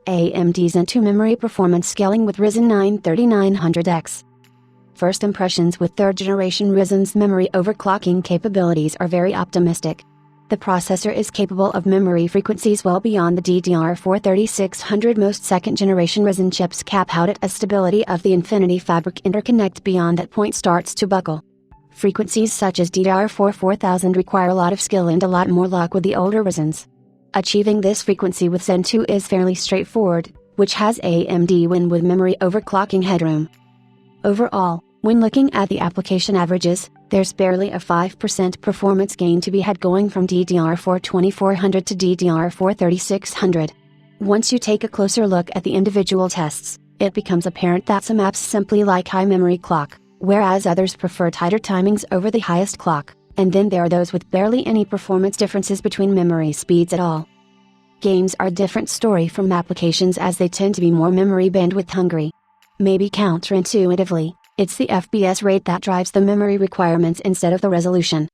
AMD Zen 2 memory performance scaling with Ryzen 9 3900X. First impressions with 3rd generation Ryzen's memory overclocking capabilities are very optimistic. The processor is capable of memory frequencies well beyond the DDR4 3600. Most 2nd generation Ryzen chips cap out at a stability of the Infinity Fabric interconnect. Beyond that point starts to buckle. Frequencies such as DDR4 4000 require a lot of skill and a lot more luck with the older Ryzens. Achieving this frequency with Zen 2 is fairly straightforward, which has AMD win with memory overclocking headroom. Overall, when looking at the application averages, there's barely a 5% performance gain to be had going from DDR4 2400 to DDR4 3600. Once you take a closer look at the individual tests, it becomes apparent that some apps simply like high memory clock, whereas others prefer tighter timings over the highest clock. And then there are those with barely any performance differences between memory speeds at all. Games are a different story from applications as they tend to be more memory bandwidth hungry. Maybe counterintuitively, it's the FPS rate that drives the memory requirements instead of the resolution.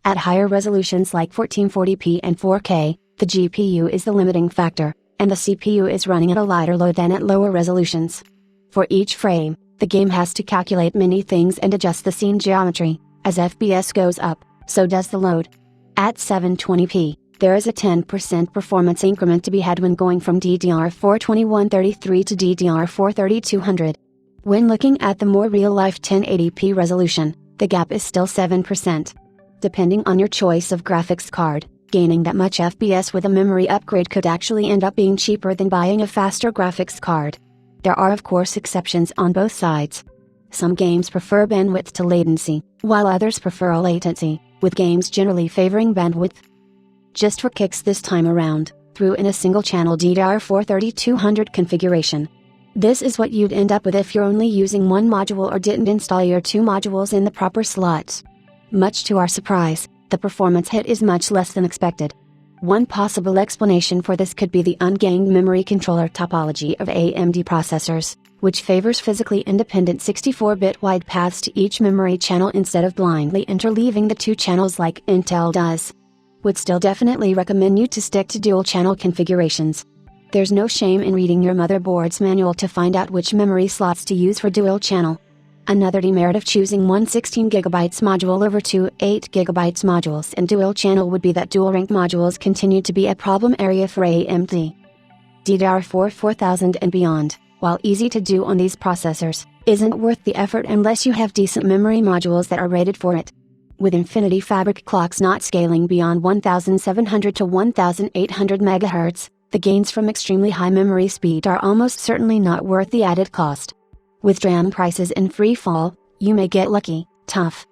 At higher resolutions like 1440p and 4K, the GPU is the limiting factor, and the CPU is running at a lighter load than at lower resolutions. For each frame, the game has to calculate many things and adjust the scene geometry. As FPS goes up, so does the load. At 720p, there is a 10% performance increment to be had when going from DDR4 2133 to DDR4 3200. When looking at the more real-life 1080p resolution, the gap is still 7%. Depending on your choice of graphics card, gaining that much FPS with a memory upgrade could actually end up being cheaper than buying a faster graphics card. There are of course exceptions on both sides. Some games prefer bandwidth to latency, while others prefer latency, with games generally favoring bandwidth. Just for kicks this time around, threw in a single channel DDR4 3200 configuration. This is what you'd end up with if you're only using one module or didn't install your 2 modules in the proper slots. Much to our surprise, the performance hit is much less than expected. One possible explanation for this could be the ungained memory controller topology of AMD processors, which favors physically independent 64-bit wide paths to each memory channel instead of blindly interleaving the 2 channels like Intel does. Would still definitely recommend you to stick to dual-channel configurations. There's no shame in reading your motherboard's manual to find out which memory slots to use for dual-channel. Another demerit of choosing one 16GB module over 2 8GB modules in dual-channel would be that dual-rank modules continue to be a problem area for AMD. DDR4 4000 and beyond, while easy to do on these processors, isn't worth the effort unless you have decent memory modules that are rated for it. With Infinity Fabric clocks not scaling beyond 1700 to 1800 MHz, the gains from extremely high memory speed are almost certainly not worth the added cost. With DRAM prices in free fall, you may get lucky. Tough.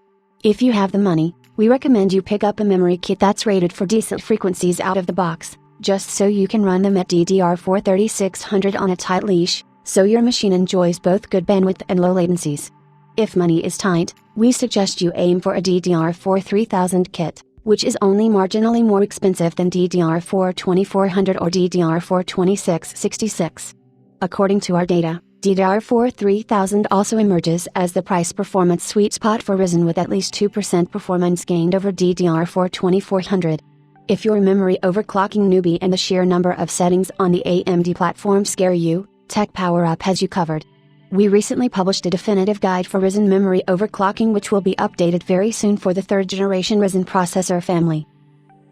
If you have the money, we recommend you pick up a memory kit that's rated for decent frequencies out of the box, just so you can run them at DDR4 3600 on a tight leash, so your machine enjoys both good bandwidth and low latencies. If money is tight, we suggest you aim for a DDR4 3000 kit, which is only marginally more expensive than DDR4 2400 or DDR4 2666. According to our data, DDR4 3000 also emerges as the price-performance sweet spot for Ryzen with at least 2% performance gained over DDR4 2400. If you're a memory overclocking newbie and the sheer number of settings on the AMD platform scare you, Tech Power Up has you covered. We recently published a definitive guide for Ryzen memory overclocking which will be updated very soon for the 3rd generation Ryzen processor family.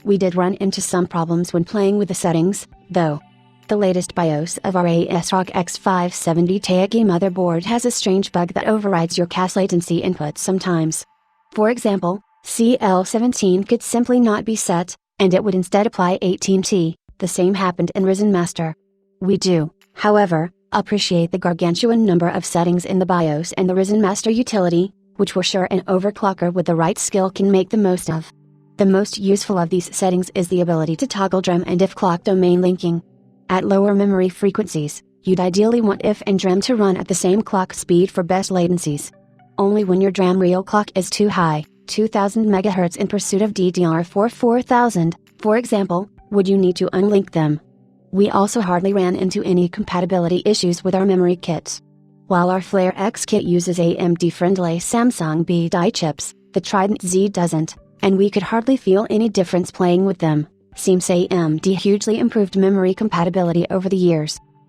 We did run into some problems when playing with the settings, though. The latest BIOS of our ASRock X570 Teiki motherboard has a strange bug that overrides your cache latency input sometimes. For example, CL17 could simply not be set, and it would instead apply 18T. The same happened in Ryzen Master. We do, however, appreciate the gargantuan number of settings in the BIOS and the Ryzen Master utility, which we're sure an overclocker with the right skill can make the most of. The most useful of these settings is the ability to toggle DRAM and if clock domain linking. At lower memory frequencies, you'd ideally want if and DRAM to run at the same clock speed for best latencies. Only when your DRAM real clock is too high, 2000 MHz in pursuit of DDR4 4000, for example, would you need to unlink them. We also hardly ran into any compatibility issues with our memory kits. While our Flare X kit uses AMD-friendly Samsung B die chips, the Trident Z doesn't, and we could hardly feel any difference playing with them. Seems AMD hugely improved memory compatibility over the years.